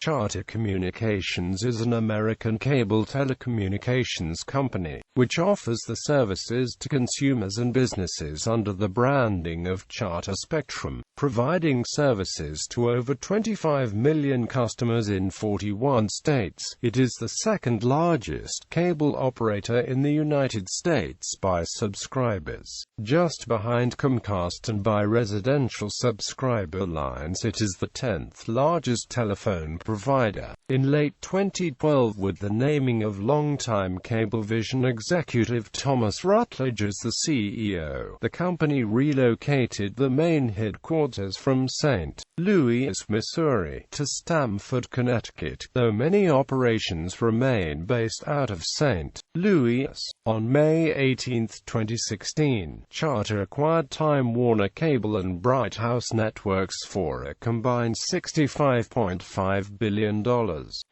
Charter Communications is an American cable telecommunications company, which offers the services to consumers and businesses under the branding of Charter Spectrum, providing services to over 25 million customers in 41 states. It is the second largest cable operator in the United States by subscribers, just behind Comcast, and by residential subscriber lines it is the 10th largest telephone provider. In late 2012, with the naming of longtime Cablevision executive Thomas Rutledge as the CEO, the company relocated the main headquarters from St. Louis, Missouri, to Stamford, Connecticut, though many operations remain based out of St. Louis. On May 18, 2016, Charter acquired Time Warner Cable and Bright House Networks for a combined $65.5 billion,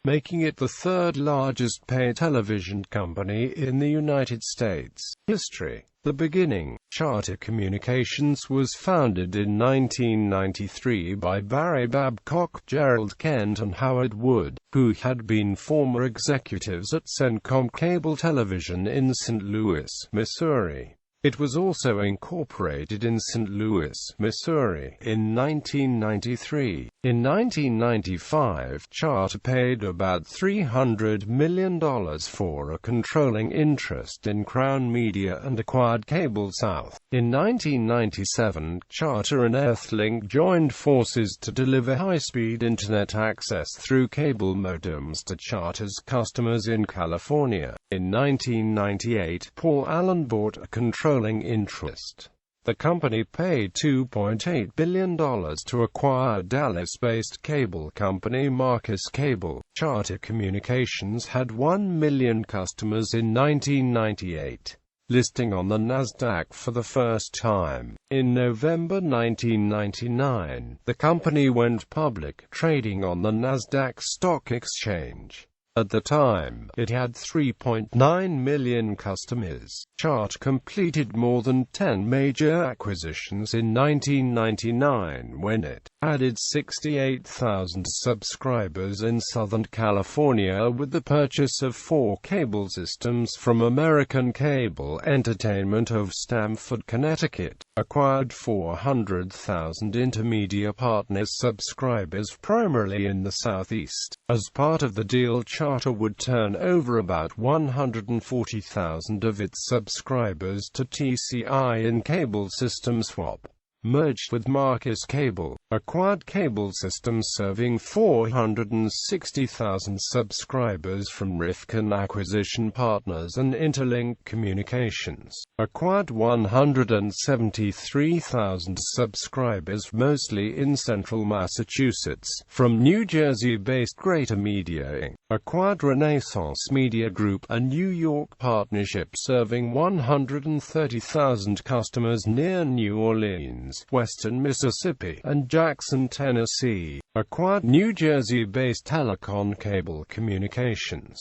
making it the third largest pay television company in the United States. History. The beginning. Charter Communications was founded in 1993 by Barry Babcock, Gerald Kent and Howard Wood, who had been former executives at CENTCOM Cable Television in St. Louis, Missouri. It was also incorporated in St. Louis, Missouri, in 1993. In 1995, Charter paid about $300 million for a controlling interest in Crown Media and acquired Cable South. In 1997, Charter and Earthlink joined forces to deliver high-speed internet access through cable modems to Charter's customers in California. In 1998, Paul Allen bought a controlling interest. The company paid $2.8 billion to acquire Dallas-based cable company Marcus Cable. Charter Communications had 1 million customers in 1998, listing on the NASDAQ for the first time. In November 1999, the company went public, trading on the NASDAQ stock exchange. At the time, it had 3.9 million customers. Charter completed more than 10 major acquisitions in 1999 when it added 68,000 subscribers in Southern California with the purchase of 4 cable systems from American Cable Entertainment of Stamford, Connecticut, acquired 400,000 Intermedia Partners subscribers primarily in the Southeast. As part of the deal, Charter would turn over about 140,000 of its subscribers to TCI in cable system swap. Merged with Marcus Cable, acquired cable systems serving 460,000 subscribers from Rifkin Acquisition Partners and Interlink Communications, acquired 173,000 subscribers mostly in central Massachusetts from New Jersey-based Greater Media Inc., acquired Renaissance Media Group, a New York partnership serving 130,000 customers near New Orleans, western Mississippi, and Jackson, Tennessee, acquired New Jersey-based Telecom Cable Communications.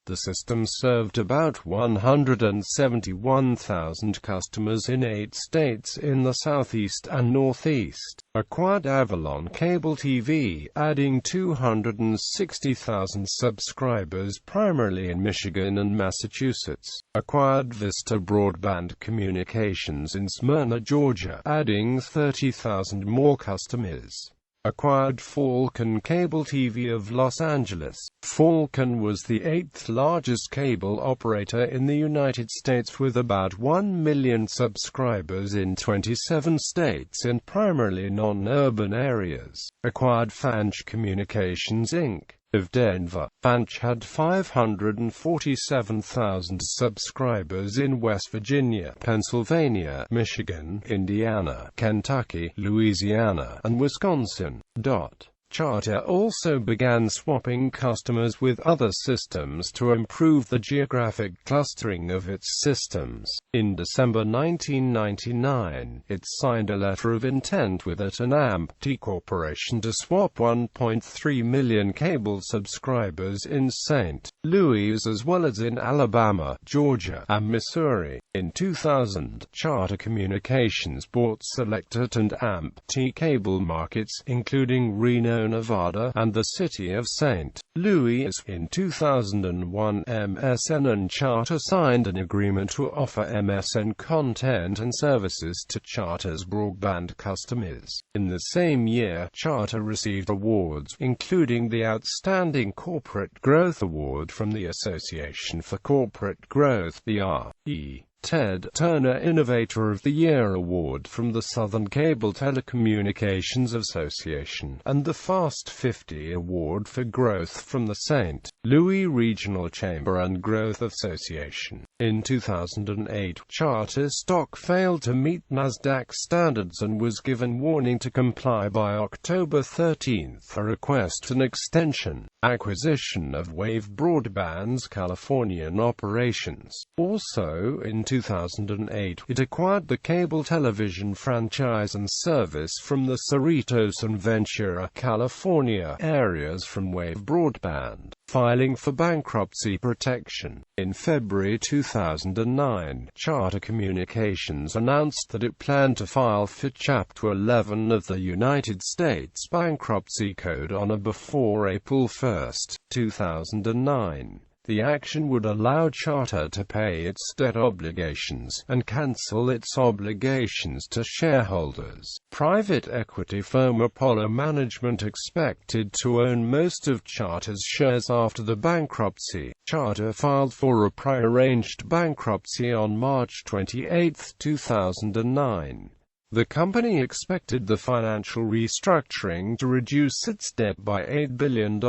The system served about 171,000 customers in 8 states in the Southeast and Northeast. Acquired Avalon Cable TV, adding 260,000 subscribers primarily in Michigan and Massachusetts. Acquired Vista Broadband Communications in Smyrna, Georgia, adding 30,000 more customers. Acquired Falcon Cable TV of Los Angeles. Falcon was the 8th largest cable operator in the United States with about 1 million subscribers in 27 states in primarily non-urban areas. Acquired Fanch Communications Inc. of Denver. Fanch had 547,000 subscribers in West Virginia, Pennsylvania, Michigan, Indiana, Kentucky, Louisiana, and Wisconsin. Charter also began swapping customers with other systems to improve the geographic clustering of its systems. In December 1999, it signed a letter of intent with AT&T Corporation to swap 1.3 million cable subscribers in St. Louis as well as in Alabama, Georgia, and Missouri. In 2000, Charter Communications bought Selected and Amp-T cable markets, including Reno, Nevada, and the city of St. Louis. In 2001, MSN and Charter signed an agreement to offer MSN content and services to Charter's broadband customers. In the same year, Charter received awards, including the Outstanding Corporate Growth Award from the Association for Corporate Growth, the R.E. Ted Turner Innovator of the Year Award from the Southern Cable Telecommunications Association, and the Fast 50 Award for Growth from the St. Louis Regional Chamber and Growth Association. In 2008, Charter stock failed to meet NASDAQ standards and was given warning to comply by October 13. A request an extension, acquisition of Wave Broadband's Californian operations. Also in 2008, it acquired the cable television franchise and service from the Cerritos and Ventura, California areas from Wave Broadband, filing for bankruptcy protection. In February 2009, Charter Communications announced that it planned to file for Chapter 11 of the United States Bankruptcy Code on or before April 1, 2009. The action would allow Charter to pay its debt obligations, and cancel its obligations to shareholders. Private equity firm Apollo Management expected to own most of Charter's shares after the bankruptcy. Charter filed for a prearranged bankruptcy on March 28, 2009. The company expected the financial restructuring to reduce its debt by $8 billion,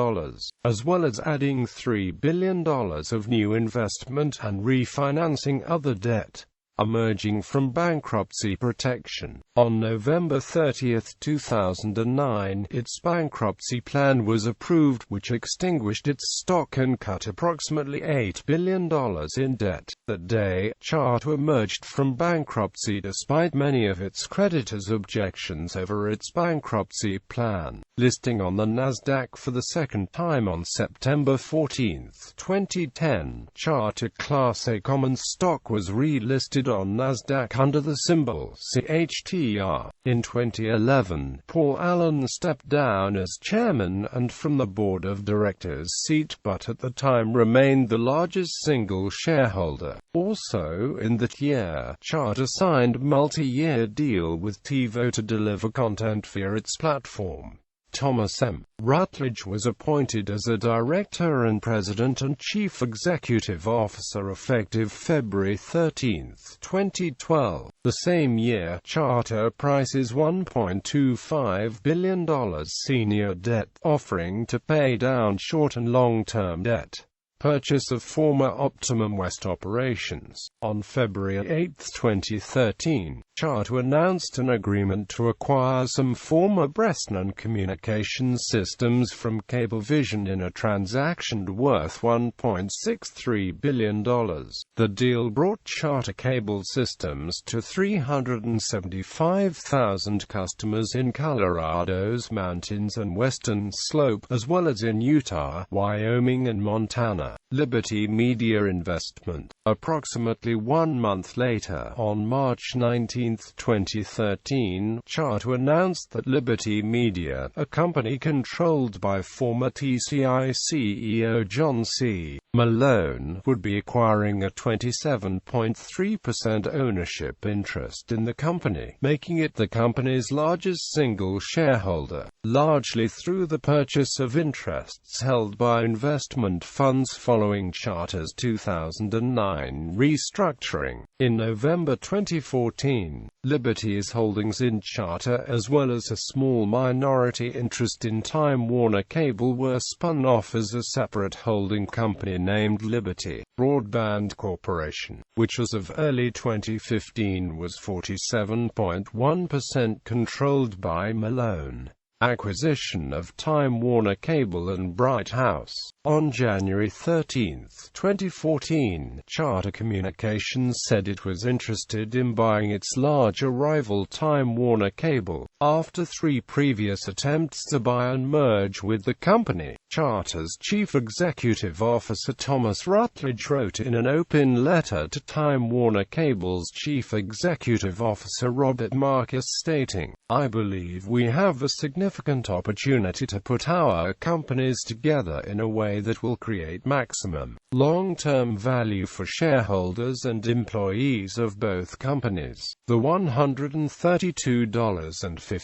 as well as adding $3 billion of new investment and refinancing other debt. Emerging from bankruptcy protection. On November 30, 2009, its bankruptcy plan was approved, which extinguished its stock and cut approximately $8 billion in debt. That day, Charter emerged from bankruptcy despite many of its creditors' objections over its bankruptcy plan. Listing on the NASDAQ for the second time on September 14, 2010, Charter Class A common stock was relisted on NASDAQ under the symbol CHTR. In 2011, Paul Allen stepped down as chairman and from the board of directors seat, but at the time remained the largest single shareholder. Also in that year, Charter signed a multi-year deal with TiVo to deliver content via its platform. Thomas M. Rutledge was appointed as a director and president and chief executive officer effective February 13, 2012. The same year, Charter prices $1.25 billion senior debt offering to pay down short and long-term debt. Purchase of former Optimum West operations. On February 8, 2013, Charter announced an agreement to acquire some former Bresnan Communications systems from Cablevision in a transaction worth $1.63 billion. The deal brought Charter Cable Systems to 375,000 customers in Colorado's mountains and western slope, as well as in Utah, Wyoming and Montana. Liberty Media investment. Approximately 1 month later, on March 19, 2013, Charter announced that Liberty Media, a company controlled by former TCI CEO John C. Malone, would be acquiring a 27.3% ownership interest in the company, making it the company's largest single shareholder, largely through the purchase of interests held by investment funds following Charter's 2009 restructuring. In November 2014, Liberty's holdings in Charter, as well as a small minority interest in Time Warner Cable, were spun off as a separate holding company named Liberty Broadband Corporation, which as of early 2015 was 47.1% controlled by Malone. Acquisition of Time Warner Cable and Bright House. On January 13, 2014, Charter Communications said it was interested in buying its larger rival Time Warner Cable, After 3 previous attempts to buy and merge with the company, Charter's Chief Executive Officer Thomas Rutledge wrote in an open letter to Time Warner Cable's Chief Executive Officer Robert Marcus stating, "I believe we have a significant opportunity to put our companies together in a way that will create maximum long-term value for shareholders and employees of both companies." The $132.50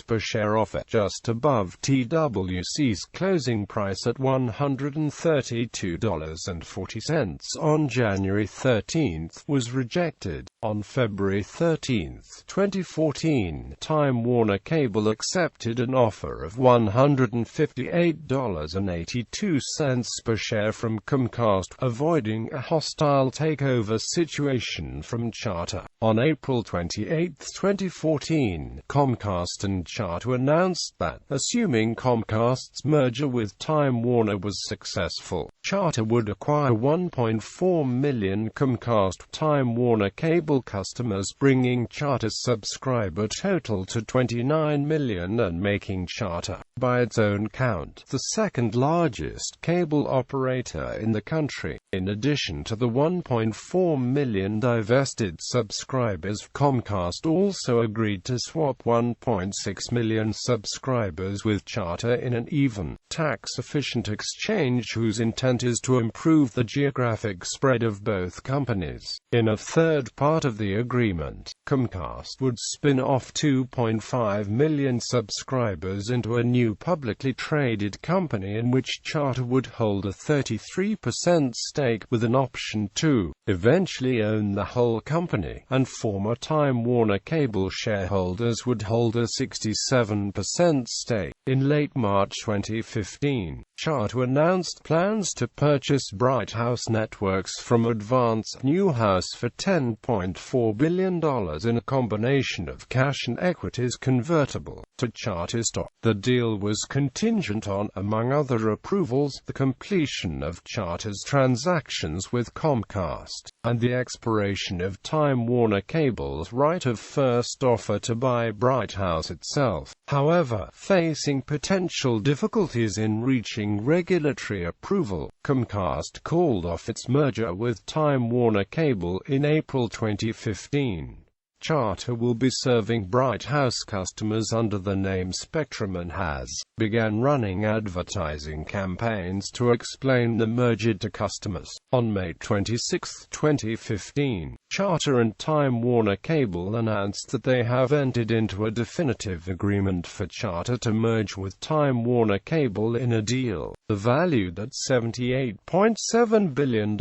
per share offer, just above TWC's closing price at $132.40 on January 13, was rejected. On February 13, 2014, Time Warner Cable accepted an offer of $158.82 per share from Comcast, avoiding a hostile takeover situation from Charter. On April 28, 2014, Comcast and Charter announced that, assuming Comcast's merger with Time Warner was successful, Charter would acquire 1.4 million Comcast Time Warner Cable customers, bringing Charter's subscriber total to 29 million and making Charter, by its own count, the second largest cable operator in the country. In addition to the 1.4 million divested subscribers, Comcast also agreed to swap 1.6 million subscribers with Charter in an even, tax-efficient exchange whose intent is to improve the geographic spread of both companies. In a third part of the agreement, Comcast would spin off 2.5 million subscribers into a new publicly traded company in which Charter would hold a 33% stake with an option to eventually own the whole company, and former Time Warner Cable shareholders would hold a 67% stake. In late March 2015, Charter announced plans to purchase Bright House Networks from Advance Newhouse for $10.4 billion in a combination of cash and equities convertible to Charter stock. The deal was contingent on, among other approvals, the completion of Charter's transactions with Comcast, and the expiration of Time Warner Cable's right of first offer to buy Bright House itself. However, facing potential difficulties in reaching regulatory approval, Comcast called off its merger with Time Warner Cable in April 2015. Charter will be serving Bright House customers under the name Spectrum and has began running advertising campaigns to explain the merger to customers. On May 26, 2015, Charter and Time Warner Cable announced that they have entered into a definitive agreement for Charter to merge with Time Warner Cable in a deal valued at $78.7 billion.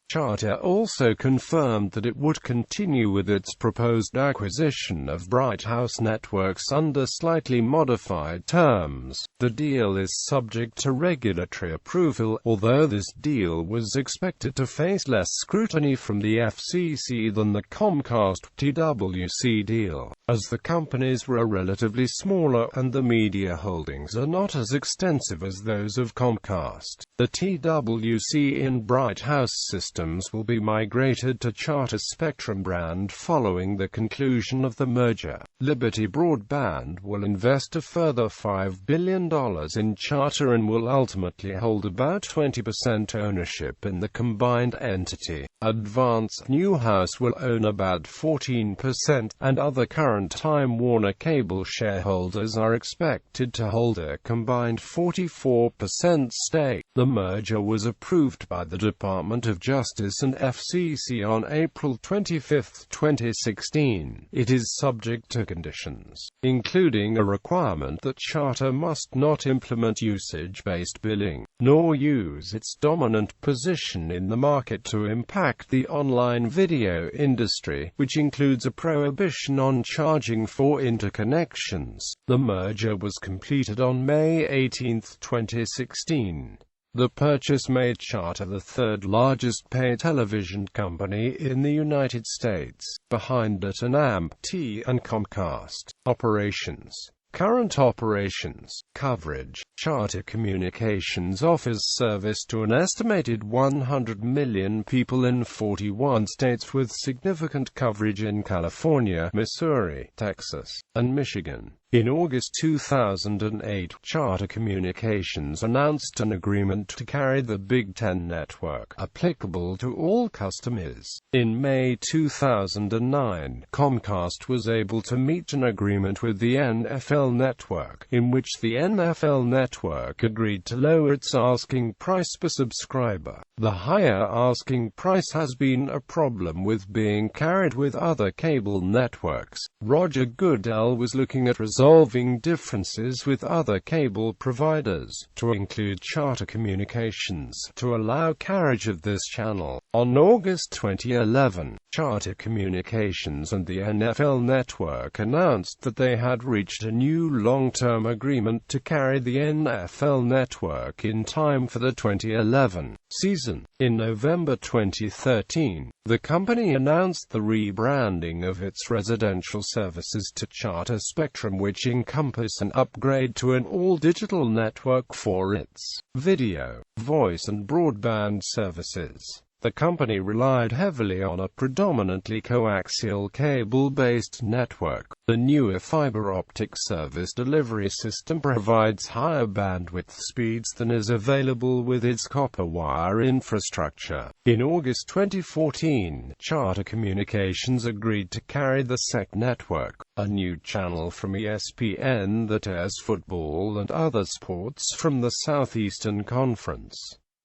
Charter also confirmed that it would continue with its proposed acquisition of Bright House Networks under slightly modified terms. The deal is subject to regulatory approval, although this deal was expected to face less scrutiny from the FCC than the Comcast-TWC deal, as the companies were relatively smaller and the media holdings are not as extensive as those of Comcast. The TWC in Bright House systems will be migrated to Charter's Spectrum brand following the conclusion of the merger. Liberty Broadband will invest a further $5 billion in Charter and will ultimately hold about 20% ownership in the combined entity. Advance Newhouse will own about 14%, and other current Time Warner Cable shareholders are expected to hold a combined 44% stake. The merger was approved by the Department of Justice and FCC on April 25, 2016. It is subject to conditions, including a requirement that Charter must not implement usage-based billing, nor use its dominant position in the market to impact the online video industry, which includes a prohibition on charging for interconnections. The merger was completed on May 18, 2016. The purchase made Charter the third largest pay television company in the United States, behind AT&T and Comcast. Operations. Current operations. Coverage. Charter Communications offers service to an estimated 100 million people in 41 states, with significant coverage in California, Missouri, Texas, and Michigan. In August 2008, Charter Communications announced an agreement to carry the Big Ten network, applicable to all customers. In May 2009, Comcast was able to meet an agreement with the NFL Network, in which the NFL Network agreed to lower its asking price per subscriber. The higher asking price has been a problem with being carried with other cable networks. Roger Goodell was looking at resolving differences with other cable providers, to include Charter Communications, to allow carriage of this channel. On August 2011, Charter Communications and the NFL Network announced that they had reached a new long-term agreement to carry the NFL Network in time for the 2011 season. In November 2013, the company announced the rebranding of its residential services to Charter Spectrum, which encompass an upgrade to an all-digital network for its video, voice and broadband services. The company relied heavily on a predominantly coaxial cable-based network. The newer fiber optic service delivery system provides higher bandwidth speeds than is available with its copper wire infrastructure. In August 2014, Charter Communications agreed to carry the SEC network, a new channel from ESPN that airs football and other sports from the Southeastern Conference.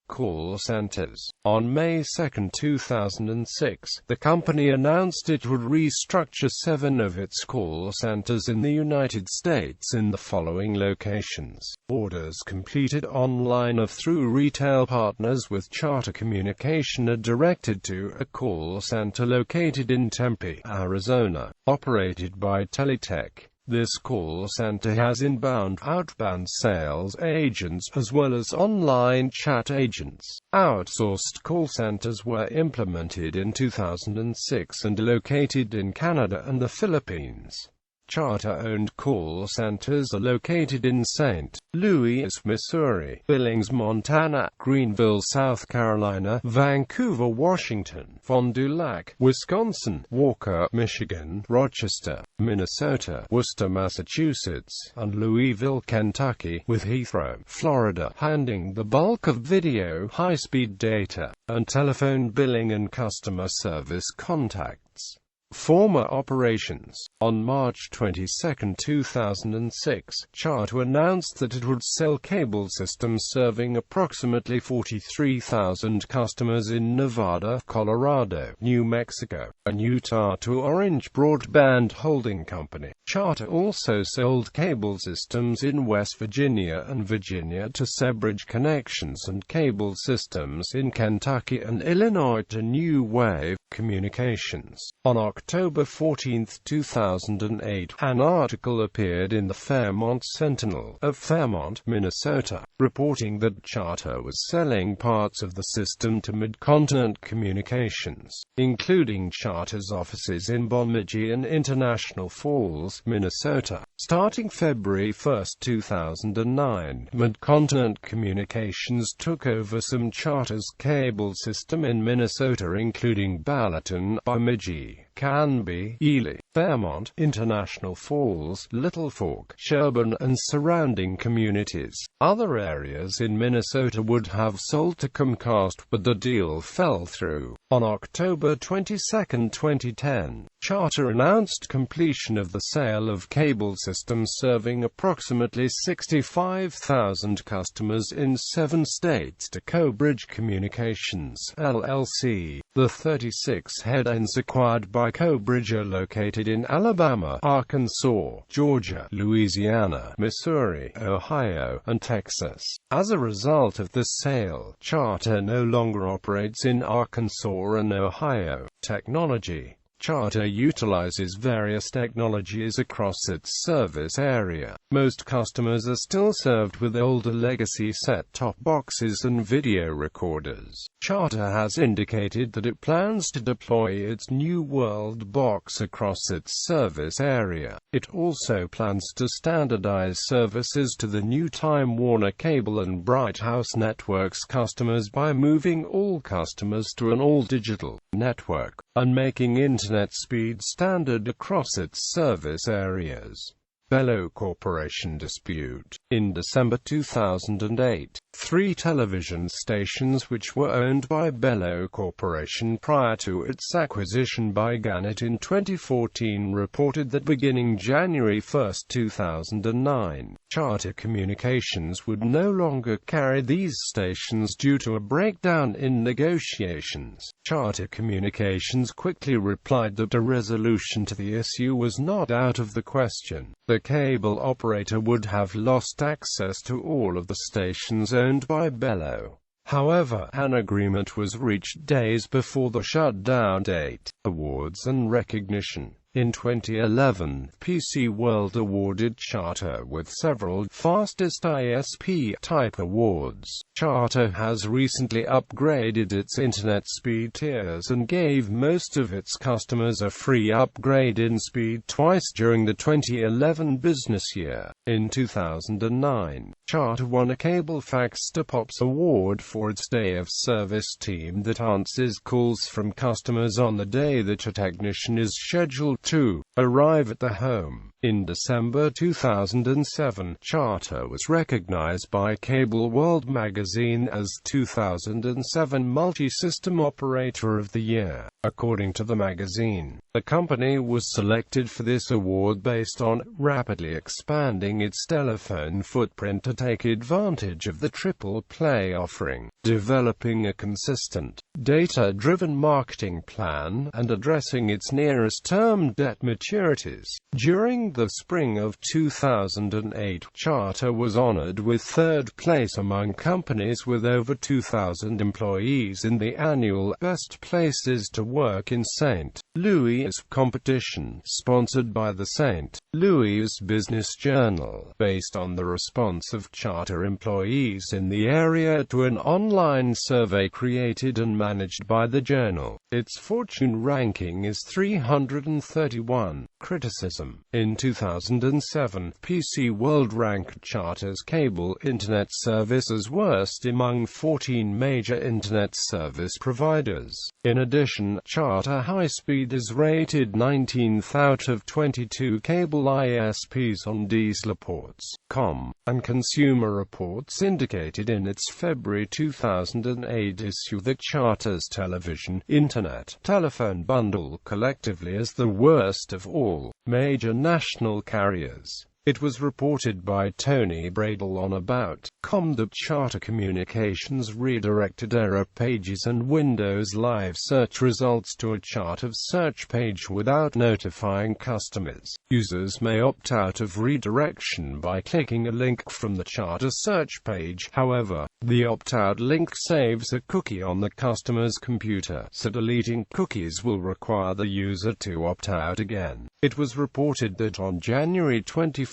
Call centers. On May 2, 2006, the company announced it would restructure 7 of its call centers in the United States in the following locations. Orders completed online or through retail partners with Charter Communication are directed to a call center located in Tempe, Arizona, operated by Teletech. This call center has inbound/outbound sales agents as well as online chat agents. Outsourced call centers were implemented in 2006 and located in Canada and the Philippines. Charter-owned call centers are located in St. Louis, Missouri, Billings, Montana, Greenville, South Carolina, Vancouver, Washington, Fond du Lac, Wisconsin, Walker, Michigan, Rochester, Minnesota, Worcester, Massachusetts, and Louisville, Kentucky, with Heathrow, Florida, handling the bulk of video, high-speed data, and telephone billing and customer service contacts. Former operations. On March 22, 2006, Charter announced that it would sell cable systems serving approximately 43,000 customers in Nevada, Colorado, New Mexico, and Utah to Orange Broadband Holding Company. Charter also sold cable systems in West Virginia and Virginia to Sebridge Connections and cable systems in Kentucky and Illinois to New Wave Communications. On October 14, 2008, an article appeared in the Fairmont Sentinel of Fairmont, Minnesota, reporting that Charter was selling parts of the system to Mid-Continent Communications, including Charter's offices in Bemidji and International Falls, Minnesota. Starting February 1, 2009, Mid-Continent Communications took over some Charter's cable system in Minnesota, including Ballatin, Bemidji, Canby, Ely, Fairmont, International Falls, Little Fork, Sherburne and surrounding communities. Other areas in Minnesota would have sold to Comcast, but the deal fell through. On October 22, 2010, Charter announced completion of the sale of cable systems serving approximately 65,000 customers in 7 states to CoBridge Communications, LLC. The 36 headends acquired by CoBridge are located in Alabama, Arkansas, Georgia, Louisiana, Missouri, Ohio, and Texas. As a result of the sale, Charter no longer operates in Arkansas and Ohio. Technology. Charter utilizes various technologies across its service area. Most customers are still served with older legacy set-top boxes and video recorders. Charter has indicated that it plans to deploy its new World Box across its service area. It also plans to standardize services to the new Time Warner Cable and Bright House Networks customers by moving all customers to an all-digital network, and making internet speed standard across its service areas. Bellow Corporation dispute. In December 2008, 3 television stations which were owned by Bellow Corporation prior to its acquisition by Gannett in 2014 reported that beginning January 1, 2009, Charter Communications would no longer carry these stations due to a breakdown in negotiations. Charter Communications quickly replied that a resolution to the issue was not out of the question. The cable operator would have lost access to all of the stations owned by Bellow. However, an agreement was reached days before the shutdown date. Awards and recognition. In 2011, PC World awarded Charter with several Fastest ISP-type awards. Charter has recently upgraded its internet speed tiers and gave most of its customers a free upgrade in speed twice during the 2011 business year. In 2009, Charter won a Cablefax Pops award for its day of service team that answers calls from customers on the day that a technician is scheduled to arrive at the home. In December 2007, Charter was recognized by Cable World magazine as 2007 Multi-System Operator of the Year. According to the magazine, the company was selected for this award based on rapidly expanding its telephone footprint to take advantage of the triple play offering, developing a consistent, data-driven marketing plan, and addressing its nearest-term debt maturities. During the spring of 2008, Charter was honored with third place among companies with over 2,000 employees in the annual Best Places to Work in St. Louis competition, sponsored by the St. Louis Business Journal, based on the response of Charter employees in the area to an online survey created and managed by the journal. Its Fortune ranking is 331. Criticism. In 2007, PC World ranked Charter's cable internet service as worst among 14 major internet service providers. In addition, Charter High Speed is rated 19th out of 22 cable ISPs on Dieselreports.com, and Consumer Reports indicated in its February 2008 issue that Charter's television, internet, telephone bundle collectively is the worst of all major national carriers. It was reported by Tony Bradle on About.com that Charter Communications redirected error pages and Windows Live search results to a chart of search page without notifying customers. Users may opt out of redirection by clicking a link from the Charter search page. However, the opt-out link saves a cookie on the customer's computer, so deleting cookies will require the user to opt out again. It was reported that on January 21,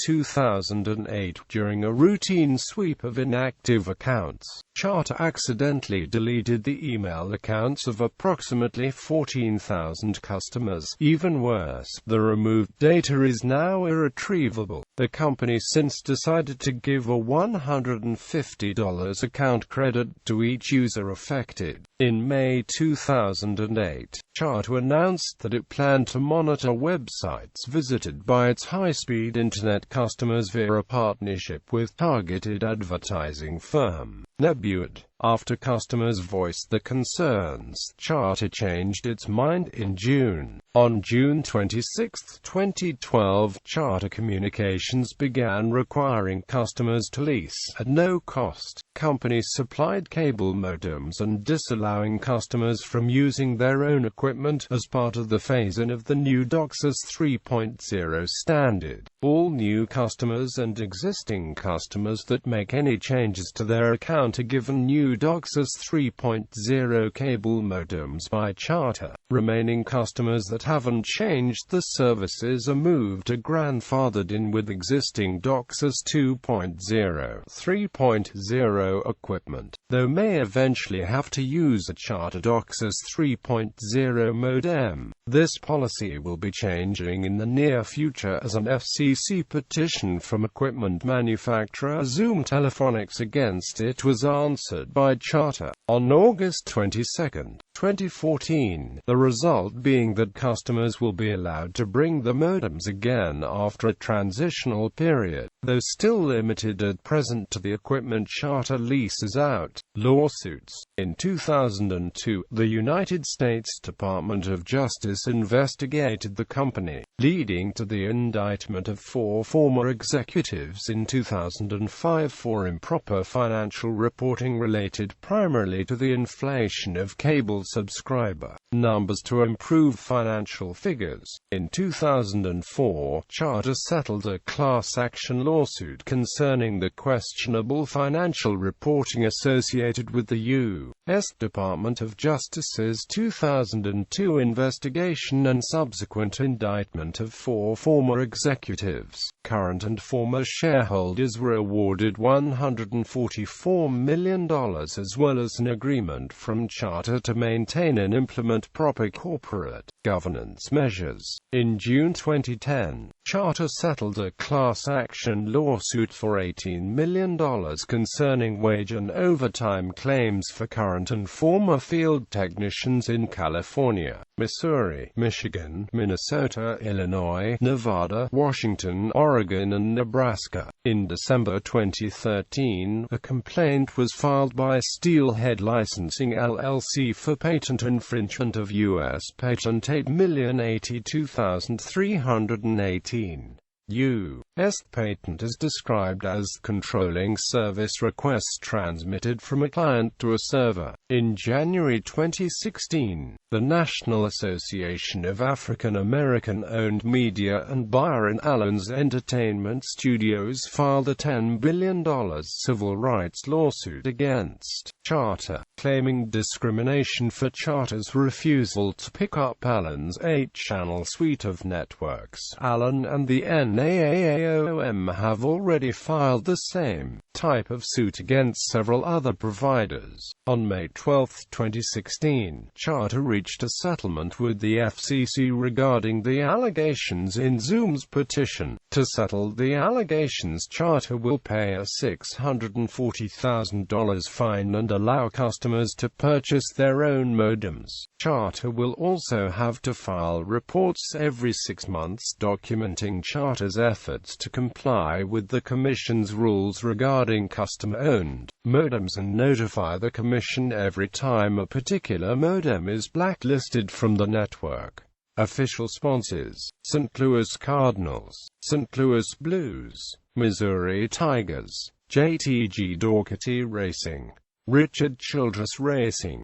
2008, during a routine sweep of inactive accounts, Charter accidentally deleted the email accounts of approximately 14,000 customers. Even worse, the removed data is now irretrievable. The company since decided to give a $150 account credit to each user affected. In May 2008, Charter announced that it planned to monitor websites visited by its high-speed internet customers via a partnership with targeted advertising firm Nebuad. After customers voiced their concerns, Charter changed its mind in June. On June 26, 2012, Charter Communications began requiring customers to lease, at no cost, company-supplied cable modems and disallowing customers from using their own equipment as part of the phase-in of the new DOCSIS 3.0 standard. All new customers and existing customers that make any changes to their account counter given new DOCSIS 3.0 cable modems by Charter. Remaining customers that haven't changed the services are moved to grandfathered in with existing DOCSIS 2.0, 3.0 equipment, though may eventually have to use a Charter DOCSIS 3.0 modem. This policy will be changing in the near future as an FCC petition from equipment manufacturer Zoom Telephonics against it was answered by Charter on August 22, 2014, the result being that customers will be allowed to bring the modems again after a transitional period, though still limited at present to the equipment Charter leases out. Lawsuits. In 2002, the United States Department of Justice investigated the company, leading to the indictment of 4 former executives in 2005 for improper financial reporting related primarily to the inflation of cable subscriber numbers to improve financial figures. In 2004, Charter settled a class action lawsuit concerning the questionable financial reporting associated with the U.S. Department of Justice's 2002 investigation and subsequent indictment of 4 former executives. Current and former shareholders were awarded $144 million as well as an agreement from Charter to maintain and implement proper corporate governance measures. In June 2010, Charter settled a class action lawsuit for $18 million concerning wage and overtime claims for current and former field technicians in California, Missouri, Michigan, Minnesota, Illinois, Nevada, Washington, Oregon, and Nebraska. In December 2013, a complaint was filed by Steelhead Licensing LLC for patent infringement of U.S. Patent 8,082,318. U.S. patent is described as controlling service requests transmitted from a client to a server. In January 2016, the National Association of African American-Owned Media and Byron Allen's Entertainment Studios filed a $10 billion civil rights lawsuit against Charter, claiming discrimination for Charter's refusal to pick up Allen's 8-channel suite of networks. Allen and the NAAOM have already filed the same type of suit against several other providers. On May 12, 2016, Charter reached a settlement with the FCC regarding the allegations in Zoom's petition. To settle the allegations, Charter will pay a $640,000 fine and allow customers to purchase their own modems. Charter will also have to file reports every 6 months documenting Charter's efforts to comply with the Commission's rules regarding customer-owned modems and notify the Commission every time a particular modem is blacklisted from the network. Official sponsors: St. Louis Cardinals, St. Louis Blues, Missouri Tigers, JTG Doherty Racing, Richard Childress Racing.